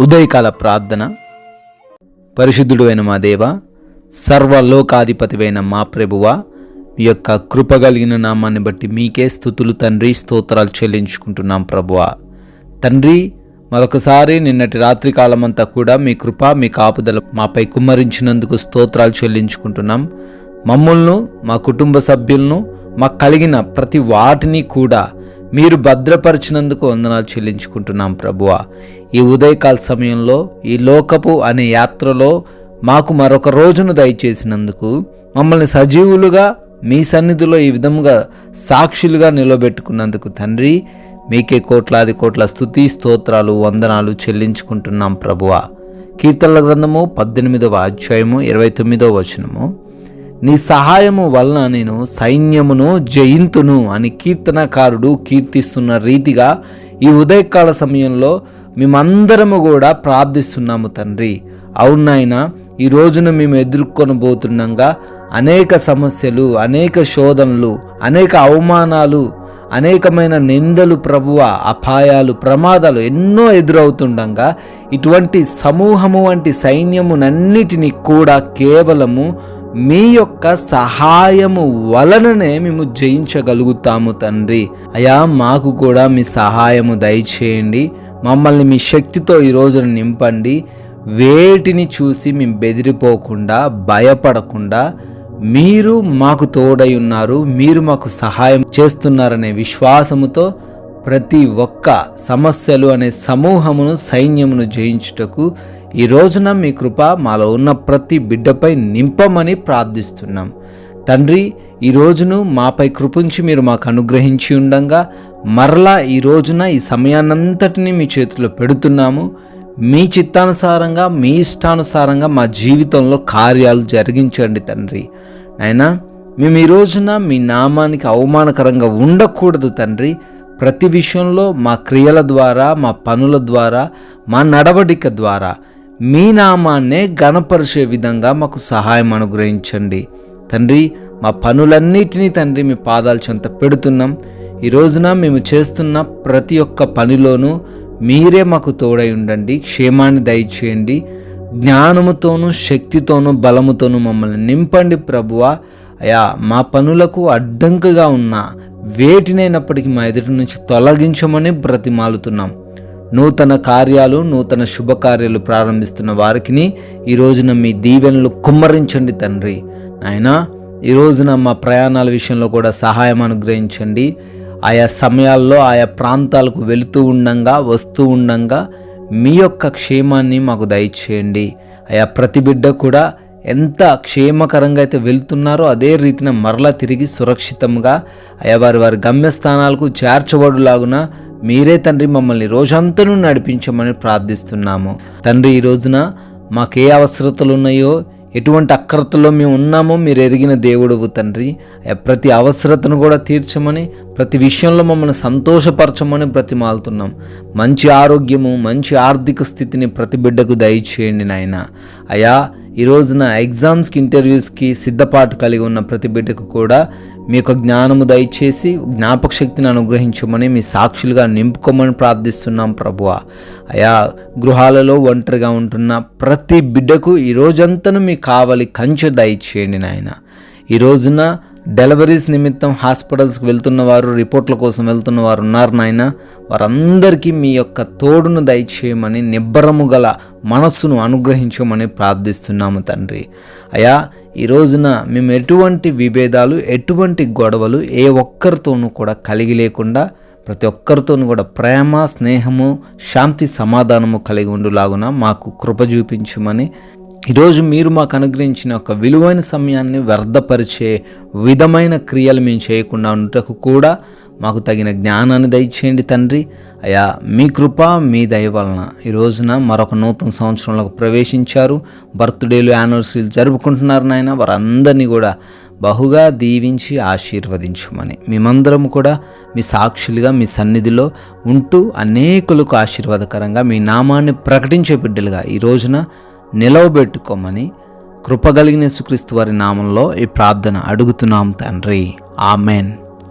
ఉదయకాల ప్రార్థన. పరిశుద్ధుడు అయిన మా దేవ, సర్వలోకాధిపతివైన మా ప్రభువా, మీ యొక్క కృప కలిగిన నామాన్ని బట్టి మీకే స్తుతులు తండ్రి, స్తోత్రాలు చెల్లించుకుంటున్నాం ప్రభువా. తండ్రి, మరొకసారి నిన్నటి రాత్రి కాలమంతా కూడా మీ కృప, మీ కాపుదల మాపై కుమ్మరించినందుకు స్తోత్రాలు చెల్లించుకుంటున్నాం. మమ్మల్ని, మా కుటుంబ సభ్యులను, మాకు కలిగిన ప్రతి వాటిని కూడా మీరు భద్రపరిచినందుకు వందనాలు చెల్లించుకుంటున్నాం ప్రభువా. ఈ ఉదయకాల సమయంలో ఈ లోకపు అనే యాత్రలో మాకు మరొక రోజును దయచేసినందుకు, మమ్మల్ని సజీవులుగా మీ సన్నిధిలో ఈ విధంగా సాక్షులుగా నిలబెట్టుకున్నందుకు తండ్రి, మీకే కోట్లాది కోట్ల స్తుతి స్తోత్రాలు వందనాలు చెల్లించుకుంటున్నాం ప్రభువా. కీర్తనల గ్రంథము 18వ అధ్యాయము 29వ వచనము, నీ సహాయము వలన నేను సైన్యమును జయింతును అని కీర్తనకారుడు కీర్తిస్తున్న రీతిగా ఈ ఉదయకాల సమయంలో మేమందరము కూడా ప్రార్థిస్తున్నాము తండ్రి. అవునాయనా, ఈ రోజున మేము ఎదుర్కొనబోతుండగా అనేక సమస్యలు, అనేక శోధనలు, అనేక అవమానాలు, అనేకమైన నిందలు ప్రభువ, అపాయాలు, ప్రమాదాలు ఎన్నో ఎదురవుతుండగా ఇటువంటి సమూహము వంటి సైన్యమునన్నిటినీ కూడా కేవలము మీ యొక్క సహాయము వలననే మేము జయించగలుగుతాము తండ్రి. అయా, మాకు కూడా మీ సహాయము దయచేయండి. మమ్మల్ని మీ శక్తితో ఈ రోజున నింపండి. వేటిని చూసి మేము బెదిరిపోకుండా, భయపడకుండా, మీరు మాకు తోడై ఉన్నారు, మీరు మాకు సహాయం చేస్తున్నారనే విశ్వాసముతో ప్రతి ఒక్క సమస్యలు అనే సమూహమును, సైన్యమును జయించుటకు ఈ రోజున మీ కృప మాలో ఉన్న ప్రతి బిడ్డపై నింపమని ప్రార్థిస్తున్నాం తండ్రి. ఈ రోజును మాపై కృపించి మీరు మాకు అనుగ్రహించి ఉండంగా మరలా ఈ రోజున ఈ సమయాన్నంతటినీ మీ చేతిలో పెడుతున్నాము. మీ చిత్తానుసారంగా, మీ ఇష్టానుసారంగా మా జీవితంలో కార్యాలు జరిగించండి తండ్రి. నాయనా, మేము ఈ రోజున మీ నామానికి అవమానకరంగా ఉండకూడదు తండ్రి. ప్రతి విషయంలో మా క్రియల ద్వారా, మా పనుల ద్వారా, మా నడవడిక ద్వారా మీ నామాన్నే ఘనపరిచే విధంగా మాకు సహాయం అనుగ్రహించండి తండ్రి. మా పనులన్నిటినీ తండ్రి మీ పాదాల చెంత పెడుతున్నాం. ఈ రోజున మేము చేస్తున్న ప్రతి ఒక్క పనిలోనూ మీరే మాకు తోడై ఉండండి. క్షేమాన్ని దయచేయండి. జ్ఞానముతోనూ, శక్తితోనూ, బలముతోనూ మమ్మల్ని నింపండి ప్రభువా. అయా, మా పనులకు అడ్డంకుగా ఉన్న వేటినైనప్పటికీ మా ఎదుటి నుంచి తొలగించమని బ్రతిమాలుతున్నాం. నూతన కార్యాలు, నూతన శుభకార్యాలు ప్రారంభిస్తున్న వారికి ఈ రోజున మీ దీవెనలు కుమ్మరించండి తండ్రి. నాయనా, ఈ రోజున మా ప్రయాణాల విషయంలో కూడా సహాయం అనుగ్రహించండి. ఆయా సమయాల్లో ఆయా ప్రాంతాలకు వెళుతూ ఉండంగా, వస్తూ ఉండంగా మీ యొక్క క్షేమాన్ని మాకు దయచేయండి. ఆయా ప్రతి బిడ్డ కూడా ఎంత క్షేమకరంగా అయితే వెళ్తున్నారో అదే రీతిన మరలా తిరిగి సురక్షితంగా ఆయా వారి గమ్యస్థానాలకు చేర్చబడులాగున మీరే తండ్రి మమ్మల్ని రోజంతను నడిపించమని ప్రార్థిస్తున్నాము తండ్రి. ఈ రోజున మాకే అవసరతలు ఉన్నాయో, ఎటువంటి అక్రతలో మేము ఉన్నామో మీరు ఎరిగిన దేవుడువు తండ్రి. ప్రతి అవసరతను కూడా తీర్చమని, ప్రతి విషయంలో మమ్మల్ని సంతోషపరచమని బ్రతిమాలుతున్నాం. మంచి ఆరోగ్యము, మంచి ఆర్థిక స్థితిని ప్రతి బిడ్డకు దయచేయండి నాయన. అయా, ఈ రోజున ఎగ్జామ్స్కి, ఇంటర్వ్యూస్కి సిద్ధపాటు కలిగి ఉన్న ప్రతి బిడ్డకు కూడా మీ యొక్క జ్ఞానము దయచేసి జ్ఞాపక శక్తిని అనుగ్రహించమని, మీ సాక్షులుగా నింపుకోమని ప్రార్థిస్తున్నాం ప్రభువా. అయా, గృహాలలో ఒంటరిగా ఉంటున్న ప్రతి బిడ్డకు ఈ రోజంతను మీ కావలి కంచె దయచేయండి నాయన. ఈ రోజున డెలివరీస్ నిమిత్తం హాస్పిటల్స్కి వెళ్తున్న వారు, రిపోర్ట్ల కోసం వెళ్తున్న వారు ఉన్నారు నాయన. వారందరికీ మీ యొక్క తోడును దయచేయమని, నిబ్బరము గల మనస్సును అనుగ్రహించమని ప్రార్థిస్తున్నాము తండ్రి. అయా, ఈ రోజున మేము ఎటువంటి విభేదాలు, ఎటువంటి గొడవలు ఏ ఒక్కరితోనూ కూడా కలిగి లేకుండా ప్రతి ఒక్కరితోనూ కూడా ప్రేమ, స్నేహము, శాంతి, సమాధానము కలిగి ఉండులాగున మాకు కృప చూపించమని, ఈరోజు మీరు మాకు అనుగ్రహించిన ఒక విలువైన సమయాన్ని వ్యర్థపరిచే విధమైన క్రియలు మేము చేయకుండా ఉండటకు కూడా మాకు తగిన జ్ఞానాన్ని దయచేయండి తండ్రి. అయా, మీ కృప, మీ దయ వలన ఈ రోజున మరొక నూతన సంవత్సరంలోకి ప్రవేశించారు. బర్త్డేలు, యానివర్సరీలు జరుపుకుంటున్నారు నాయన. వారందరినీ కూడా బహుగా దీవించి ఆశీర్వదించమని, మేమందరం కూడా మీ సాక్షులుగా మీ సన్నిధిలో ఉంటూ అనేకులకు ఆశీర్వాదకరంగా మీ నామాన్ని ప్రకటించే బిడ్డలుగా ఈ రోజున నిలవబెట్టుకోమని కృపగలిగిన యేసుక్రీస్తు వారి నామంలో ఈ ప్రార్థన అడుగుతున్నాం తండ్రి. ఆమెన్.